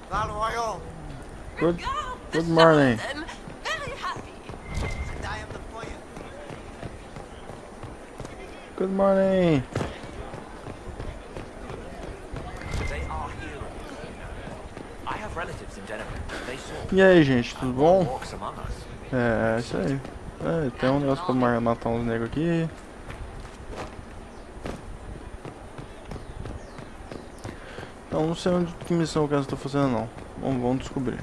Valois. Good, good morning. Very happy. And I am the boy. Good morning. They are heroes, you know. I have relatives in Denver. They saw. E aí, gente, tudo And bom? one walks among us. É isso aí. É, tem um negócio pra matar uns negros aqui. Então, não sei onde, que missão que eu estou fazendo não. Vamos descobrir.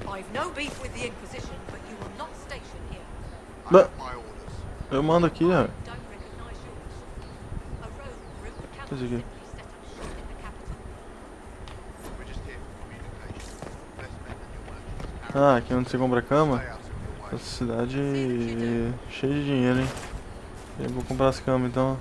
I've no beef with the Inquisition, but you will not station here. Ba- My orders. Eu mando aqui, ó. Don't recognize yours. A rogue group cannot Is it good? simply set up shop in the capital. We're just here for communication. Best men in your merchants. Ah, aqui é onde você compra cama. Stay out of your way. Essa cidade cheia de dinheiro, hein. Eu vou comprar as camas então.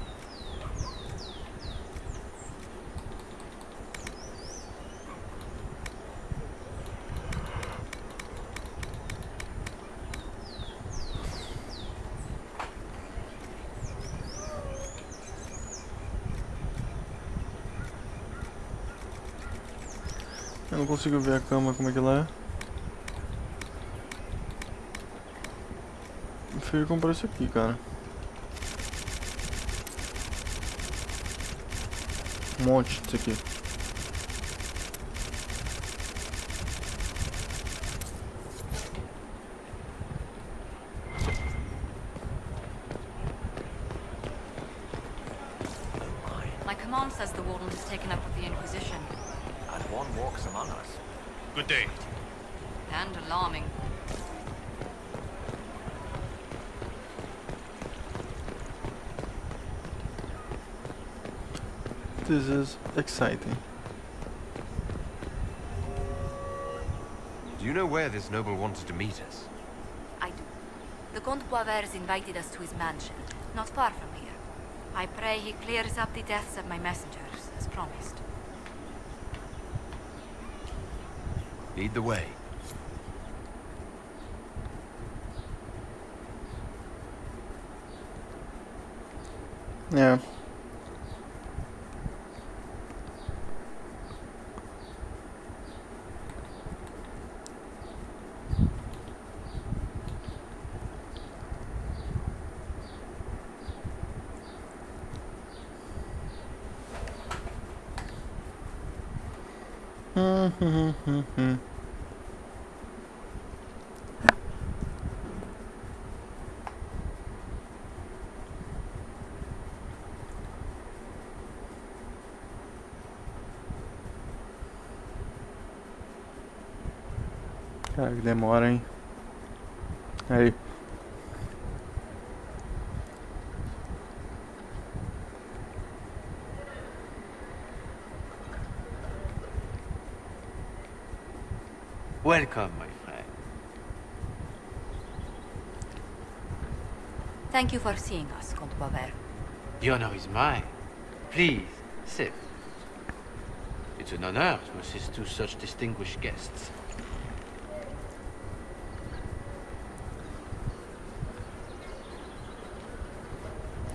Eu não consigo ver a cama, como é que ela é. Prefiro comprar isso aqui, cara. Um monte disso aqui. My command says the warden has taken up with the Inquisition. And one walks among us. Good day. And alarming. This is exciting. Do you know where this noble wanted to meet us? I do. The Comte Boisvert invited us to his mansion, not far from here. I pray he clears up the deaths of my messengers, as promised. Lead the way. É. Hum. Cara, que demora, hein? Aí. Welcome, my friend. Thank you for seeing us, Comte Boisvert. The honor is mine. Please, sit. It's an honor to assist two such distinguished guests.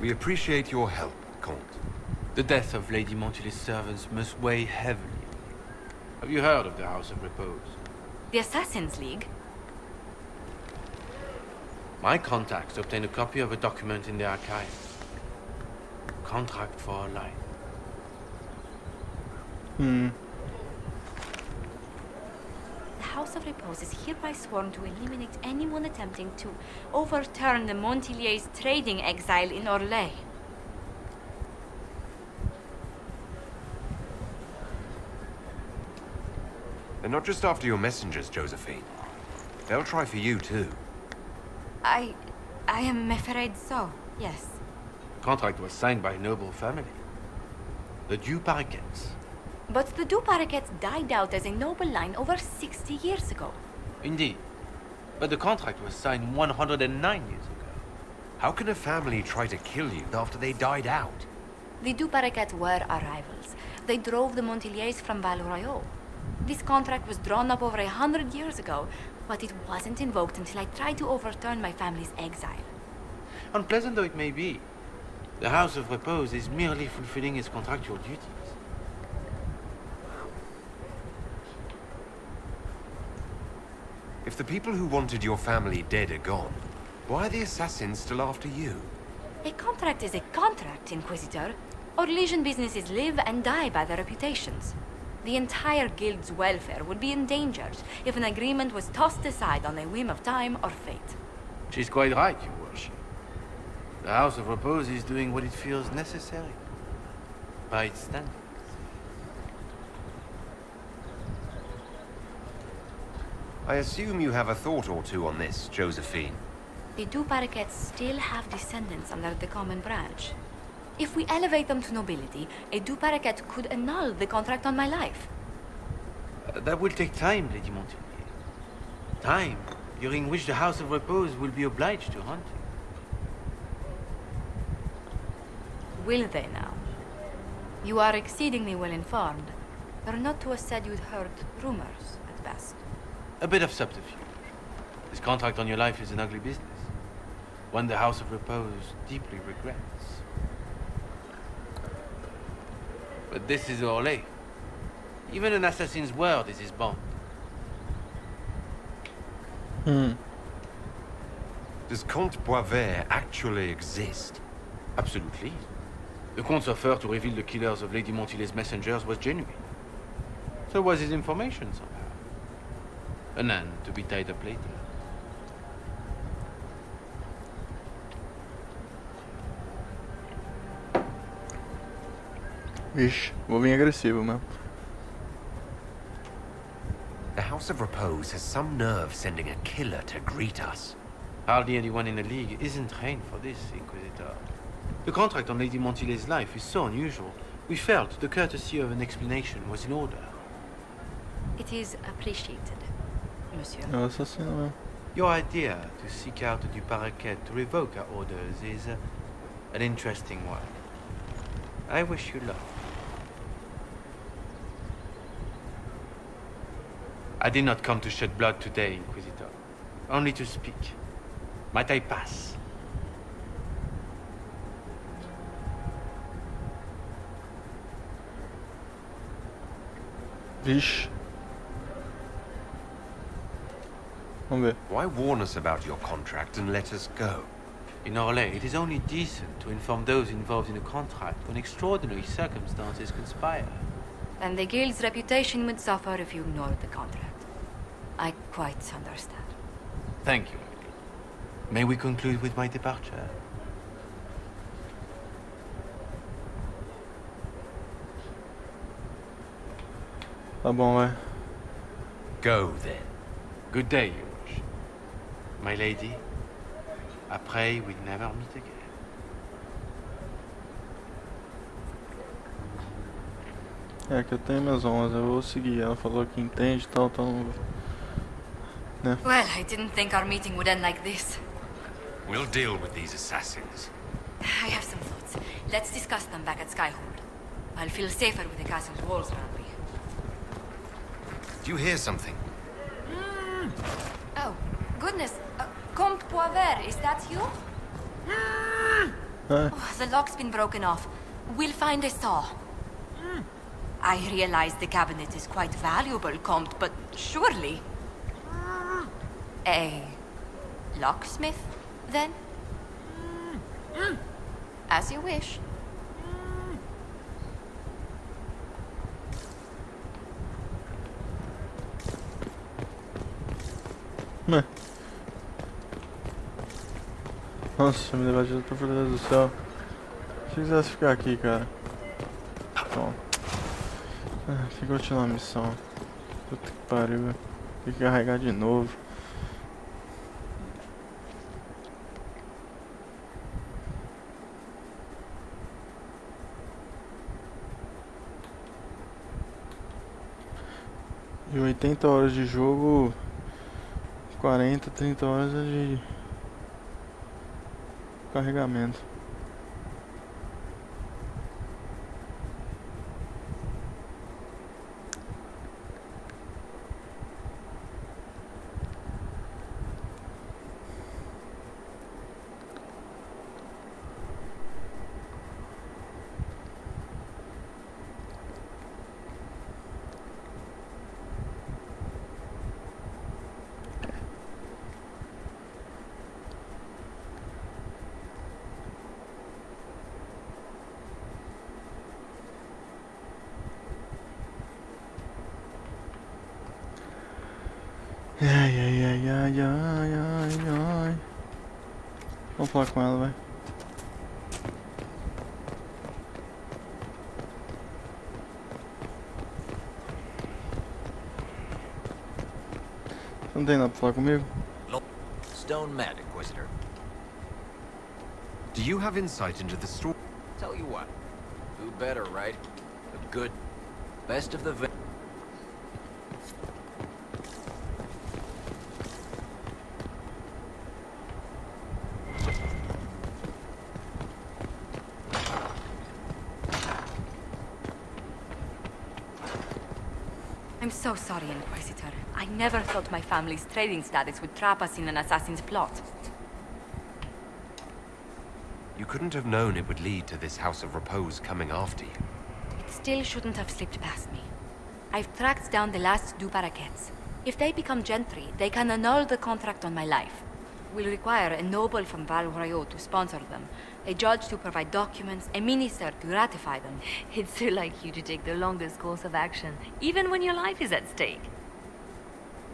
We appreciate your help, Comte. The death of Lady Montilly's servants must weigh heavily. Have you heard of the House of Repose? The Assassin's League? My contacts obtained a copy of a document in the archive. Contract for life. Hmm. The House of Repose is hereby sworn to eliminate anyone attempting to overturn the Montillier's trading exile in Orlais. They're not just after your messengers, Josephine. They'll try for you, too. I am afraid so, yes. Contract was signed by a noble family. The Du Paraquets. But the Du Paraquets died out as a noble line over 60 years ago. Indeed. But the contract was signed 109 years ago. How can a family try to kill you after they died out? The Du Paraquets were our rivals. They drove the Montiliers from Val Royaux. This contract was drawn up over 100 years ago, but it wasn't invoked until I tried to overturn my family's exile. Unpleasant though it may be, the House of Repose is merely fulfilling its contractual duties. If the people who wanted your family dead are gone, why are the assassins still after you? A contract is a contract, Inquisitor. Our Legion businesses live and die by their reputations. The entire guild's welfare would be endangered if an agreement was tossed aside on a whim of time or fate. She's quite right, Your Worship. The House of Repose is doing what it feels necessary, by its standards. I assume you have a thought or two on this, Josephine. The Duparakets still have descendants under the common branch. If we elevate them to nobility, a Duparaket could annul the contract on my life. That will take time, Lady Montpellier. Time during which the House of Repose will be obliged to hunt you. Will they now? You are exceedingly well informed. You're not to have said you'd heard rumors, at best. A bit of subterfuge. This contract on your life is an ugly business. One the House of Repose deeply regrets. But this is Orlais. Even an assassin's word is his bond. Does Comte Boisvert actually exist? Absolutely. The Comte's offer to reveal the killers of Lady Montily's messengers was genuine. So was his information somehow. An end to be tied up later. Vixe, vou vir agressivo mesmo. The House of Repose has some nerve sending a killer to greet us. Hardly anyone in the League isn't trained for this, Inquisitor. The contract on Lady Montily's life is so unusual, we felt the courtesy of an explanation was in order. It is appreciated, monsieur. É o assassino mesmo. Your idea to seek out the Paraquet to revoke our orders is an interesting one. I wish you luck. I did not come to shed blood today, Inquisitor. Only to speak. Might I pass? Vixe. Vamos ver. Why warn us about your contract and let us go? In Orlais, it is only decent to inform those involved in a contract when extraordinary circumstances conspire. And the guild's reputation would suffer if you ignored the contract. I quite understand. Thank you. May we conclude with my departure? Tá bom, vai. Go then. Good day, Your Worship. My lady, I pray we never meet again. É que eu tenho minhas honras, eu vou seguir. Ela falou que entende e tal, então. Né? Well, I didn't think our meeting would end like this. We'll deal with these assassins. I have some thoughts. Let's discuss them back at Skyhold. I'll feel safer with the castle's walls around me. Do you hear something? Oh, goodness. Comte Poivert, is that you? Oh, the lock's been broken off. We'll find a saw. I realize the cabinet is quite valuable, Comte, but surely... A locksmith, then? As you wish. Né? Nossa, me levar direto pra Fortaleza do Céu. Se quisesse ficar aqui, cara. Bom. Tem que continuar a missão. Puta que pariu. Tem que carregar de novo. E 80 horas de jogo, 40, 30 horas é de carregamento. Ai, ai, ai, ai, ai, ai, ai. Vamos falar com ela, vai. Não tem nada pra falar comigo? Stone mad, Inquisitor. Do you have insight into the story? Tell you what. Who better, right? A good... Best of the... I'm so sorry, Inquisitor. I never thought my family's trading status would trap us in an assassin's plot. You couldn't have known it would lead to this House of Repose coming after you. It still shouldn't have slipped past me. I've tracked down the last two paraquets. If they become gentry, they can annul the contract on my life. We'll require a noble from Val Royaux to sponsor them, a judge to provide documents, a minister to ratify them. It's so like you to take the longest course of action, even when your life is at stake.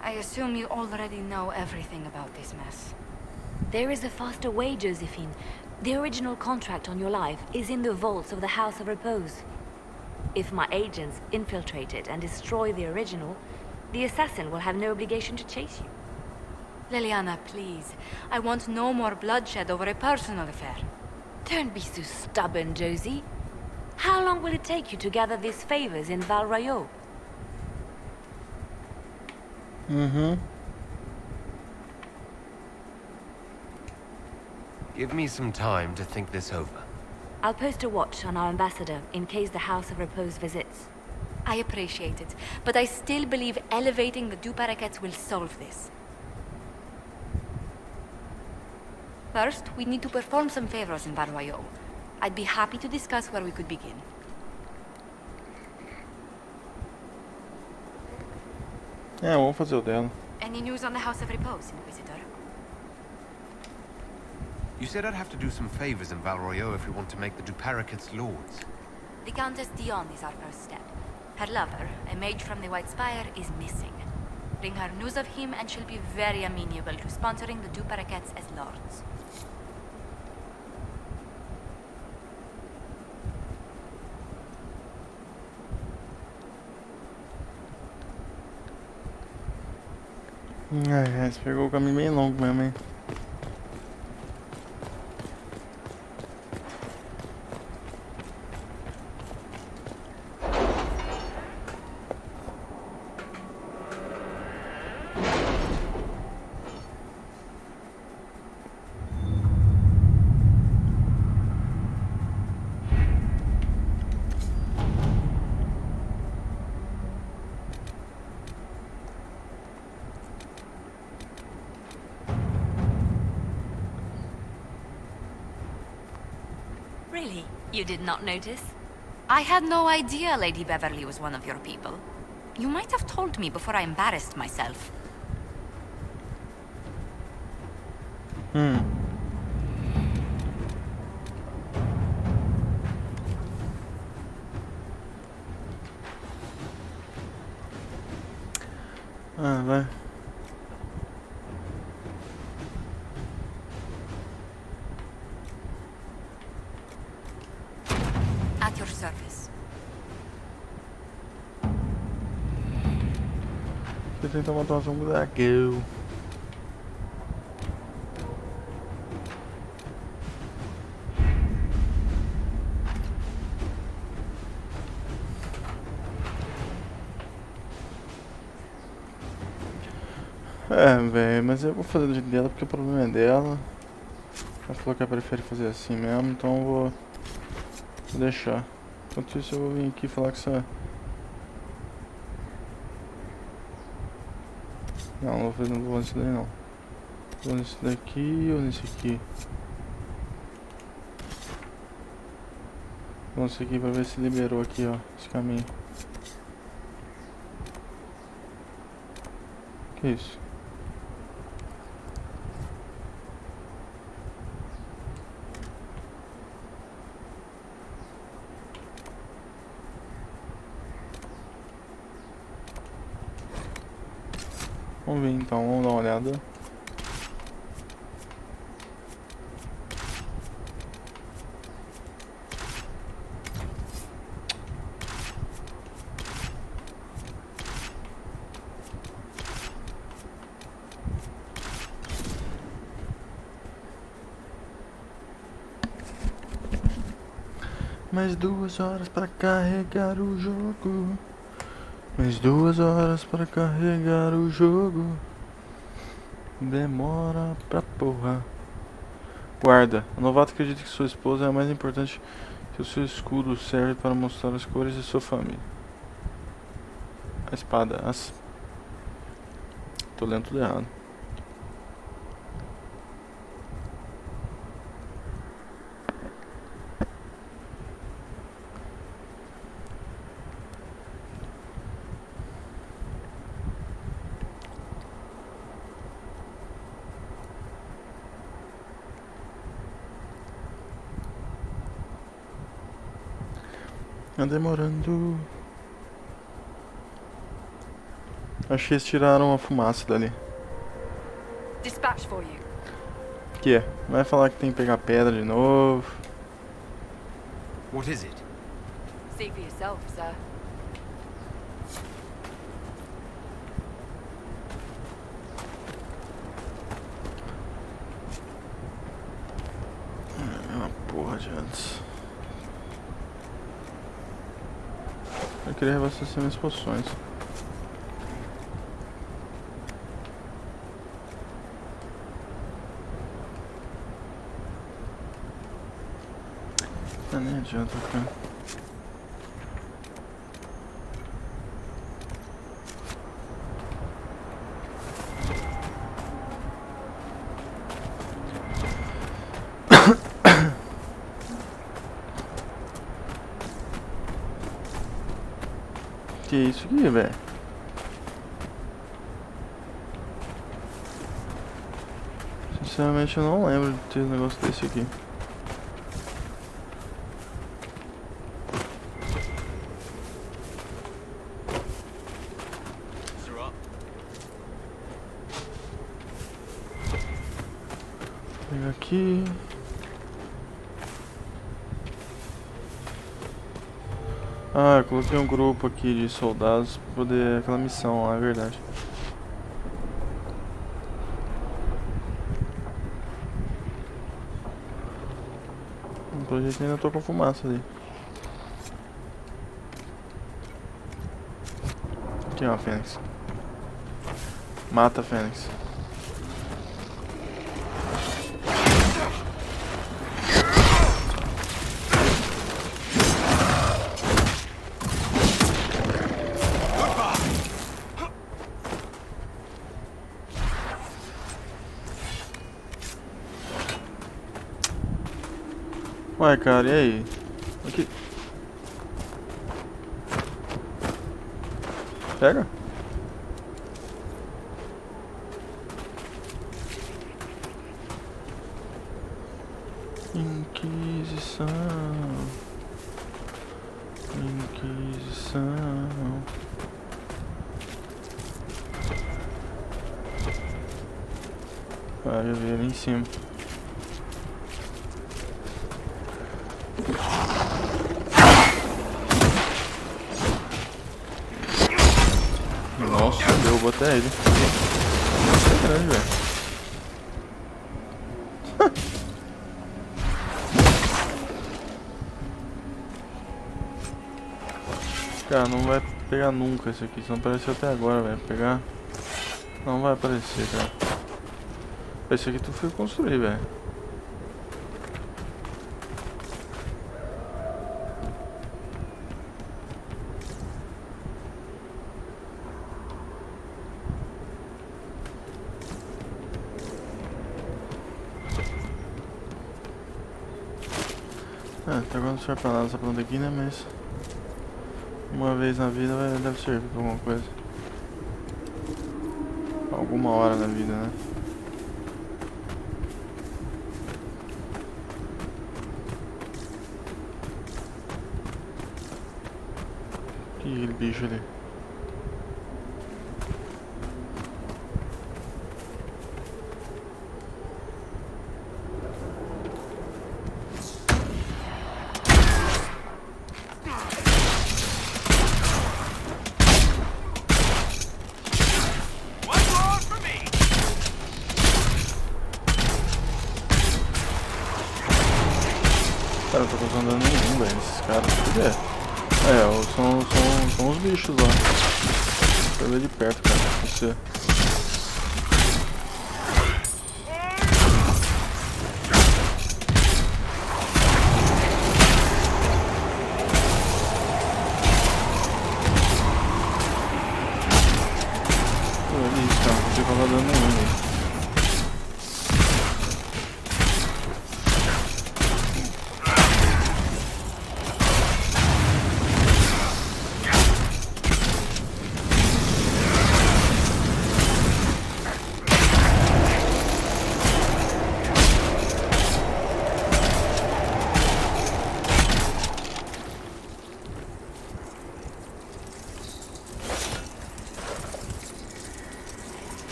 I assume you already know everything about this mess. There is a faster way, Josephine. The original contract on your life is in the vaults of the House of Repose. If my agents infiltrate it and destroy the original, the assassin will have no obligation to chase you. Liliana, please. I want no more bloodshed over a personal affair. Don't be so stubborn, Josie. How long will it take you to gather these favors in Val Royaux? Give me some time to think this over. I'll post a watch on our ambassador in case the House of Repose visits. I appreciate it, but I still believe elevating the two paraquets will solve this. First, we need to perform some favors in Val Royaux. I'd be happy to discuss where we could begin. É, vamos fazer o dela. Any news on the House of Repose, Inquisitor? You said I'd have to do some favors in Val Royaux if we want to make the Duparacats lords. The Countess Dion is our first step. Her lover, a mage from the White Spire, is missing. Bring her news of him and she'll be very amenable to sponsoring the Duparacats as lords. É, você pegou o caminho bem longo mesmo, hein? Really? You did not notice? I had no idea Lady Beverly was one of your people. You might have told me before I embarrassed myself. Ah, vai. At your service. Você tenta matar um buraco. É, velho, mas eu vou fazer do jeito dela porque o problema é dela. Ela falou que ela prefere fazer assim mesmo, então eu vou deixar. Enquanto isso eu vou vir aqui falar com essa... Não, não vou nesse daí não. Vou nesse daqui ou nesse aqui? Vou nesse aqui pra ver se liberou aqui, ó, esse caminho. Que isso? Vamos ver então, vamos dar uma olhada. Mais 2 horas para carregar o jogo. Mais 2 horas para carregar o jogo. Demora pra porra. Guarda. O novato acredita que sua esposa é a mais importante, que o seu escudo serve para mostrar as cores de sua família. A espada. Tô lendo tudo errado. Tá demorando. Acho que eles tiraram a fumaça dali. Dispatch for you. Que é? Vai falar que tem que pegar pedra de novo. What is it? See for yourself, sir. É uma porra de antes. Eu queria reabastecer minhas poções. Ah, nem adianta, cara. Que isso aqui, velho? Sinceramente eu não lembro de ter um negócio desse aqui. Vou pegar aqui. Ah, eu coloquei um grupo aqui de soldados pra poder aquela missão lá, é verdade. Pelo jeito ainda tô com fumaça ali. Aqui ó, Fênix. Mata a Fênix. Ué, cara, e aí? Aqui. Pega. Inquisição. Inquisição. Vai ver ali em cima. Nossa, derrubou até ele. Nossa, é grande, velho. Cara, não vai pegar nunca esse aqui. Isso não apareceu até agora, velho. Pegar. Não vai aparecer, cara. Esse aqui tu foi construir, velho. Até agora não serve pra nada essa planta aqui, né? Mas uma vez na vida deve servir pra alguma coisa. Alguma hora na vida, né? Que aquele bicho ali. Cara, eu tô causando dano nenhum, velho. Esses caras, cadê? São os bichos lá. Deixa eu ver de perto, cara. Você. Não sei causar dano nenhum, velho.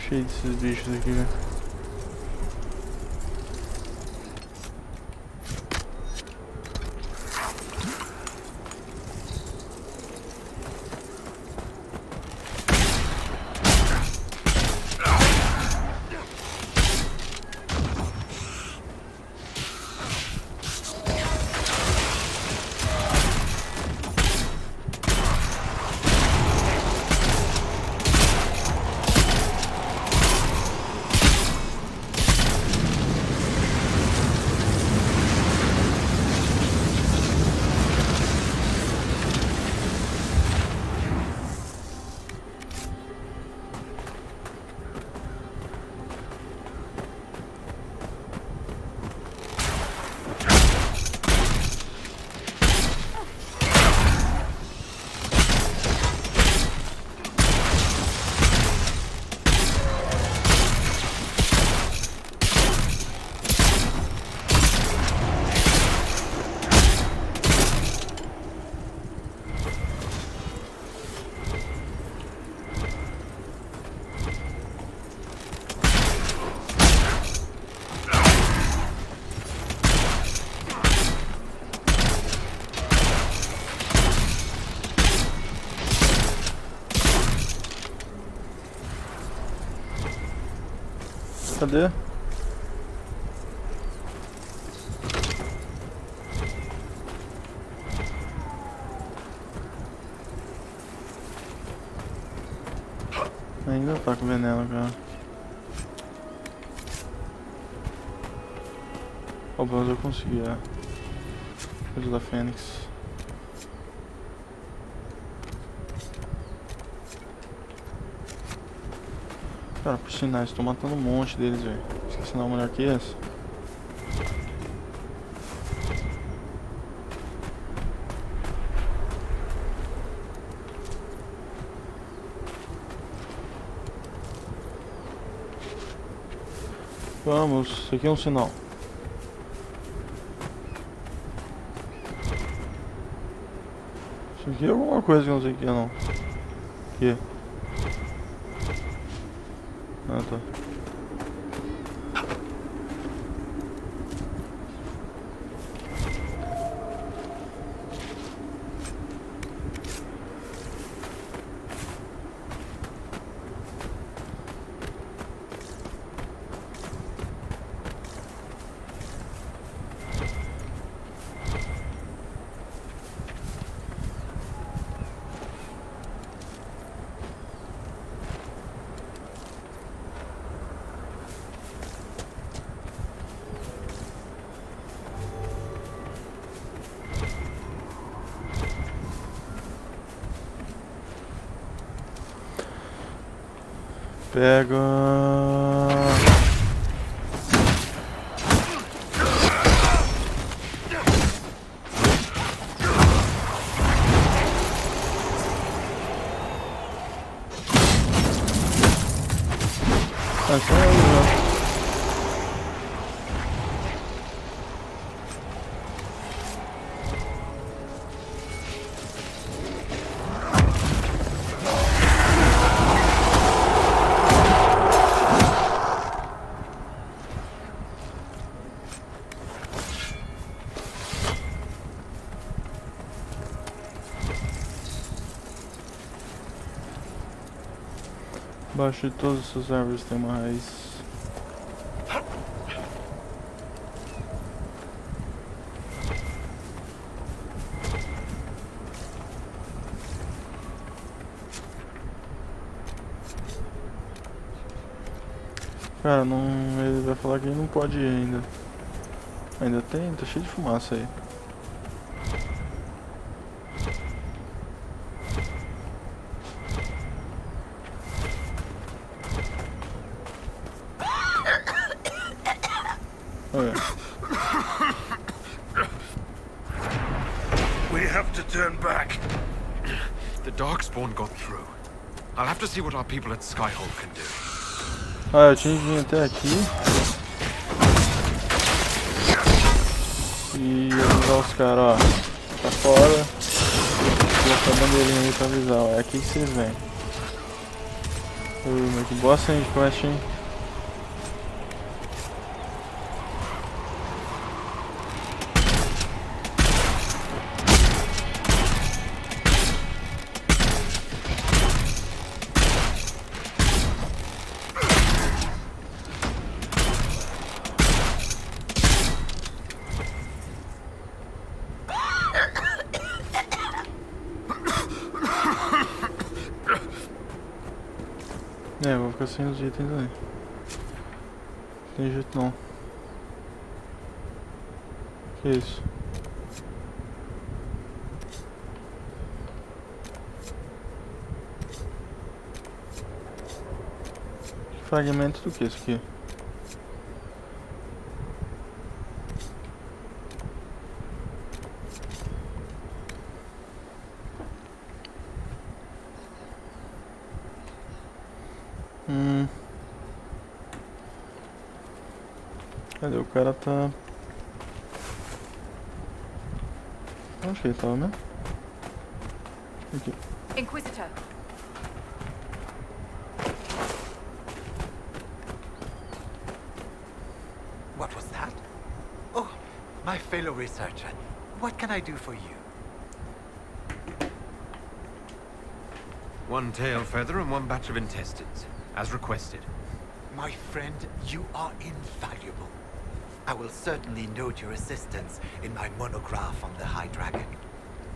Cheio desses bichos aqui, velho. Cadê? Ainda tá com veneno, cara. Ó, mas eu consegui, é. Coisa da Fênix. Cara, por sinal, estou matando um monte deles, velho. Esqueci de dar uma mulher que essa. Vamos, isso aqui é um sinal. Isso aqui é alguma coisa que eu não sei o que é, não. Aqui. Ah, tá. Pega. Essa é a Embaixo de todas essas árvores tem uma raiz. Cara, não, ele vai falar que ele não pode ir ainda. Ainda tem? Tá cheio de fumaça aí. Olha. We have to turn back. The Darkspawn got through. I'll have to see what our people at Skyhold can do. Ah, eu tinha que vir até aqui e avisar os caras, ó, tá fora, colocar a bandeirinha aí pra avisar, ó, é aqui que vocês vêm. Mas que bosta de quest, hein? É, vou ficar sem os itens aí. Não tem jeito não. Que isso? Fragmento do que isso aqui? Cadê o cara tá... Onde que ele tava mesmo? Aqui. Inquisitor. What was that? Oh, my fellow researcher. What can I do for you? One tail feather and one batch of intestines, as requested. My friend, you are invaluable. I will certainly note your assistance in my monograph on the High Dragon.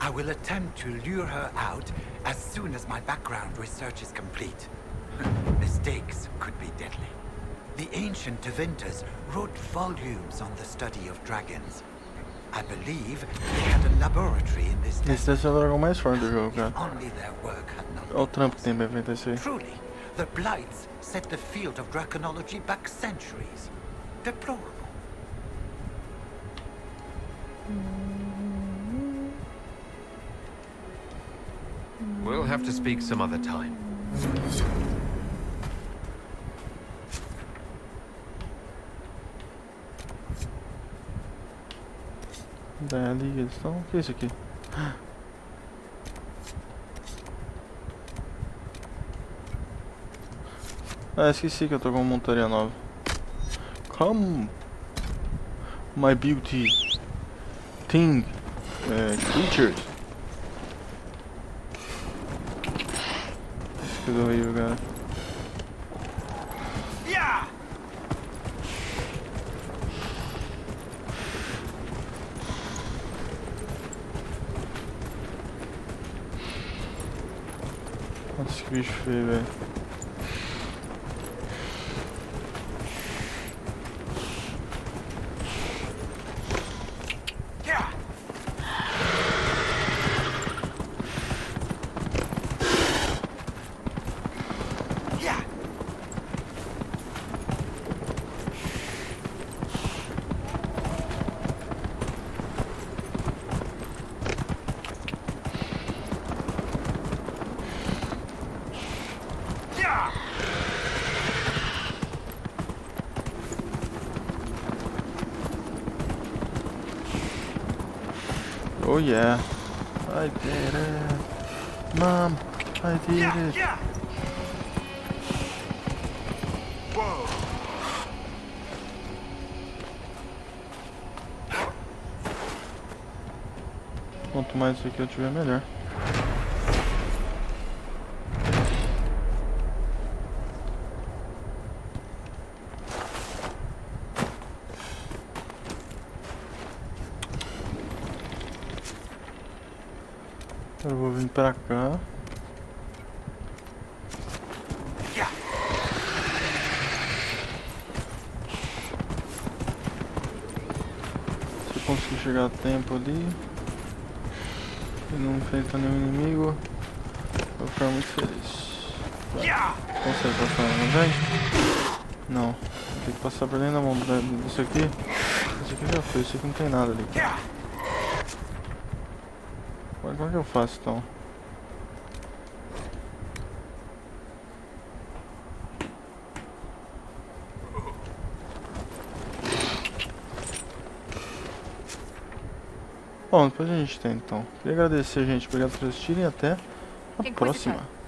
I will attempt to lure her out as soon as my background research is complete. Mistakes could be deadly. The ancient Tevinters wrote volumes on the study of dragons. I believe they had a laboratory in this Esse deve ser o dragão mais forte do jogo, cara. Only their work had not Olha o trampo que tem pra inventar isso aí. Truly, the Blights set the field of draconology back centuries. Deplorable. We'll have to speak some other time. Ali eles estão... O que é isso aqui? Ah, esqueci que eu tô com uma montaria nova. Come, my beauty thing, creatures. Que coisa horrível, cara. Nossa, que bicho feio, velho. Oh yeah, I did it. Mom, I did it. Quanto mais isso aqui eu tiver, melhor. Eu vou vir pra cá. Se eu conseguir chegar a tempo ali e não enfrentar nenhum inimigo, vou ficar muito feliz. Consegue passar, não vem? Não. Tem que passar por dentro da mão disso aqui. Esse aqui já foi, esse aqui não tem nada ali. Agora como é que eu faço então? Bom, depois a gente tem então. Queria agradecer, gente. Obrigado por assistirem e até a próxima.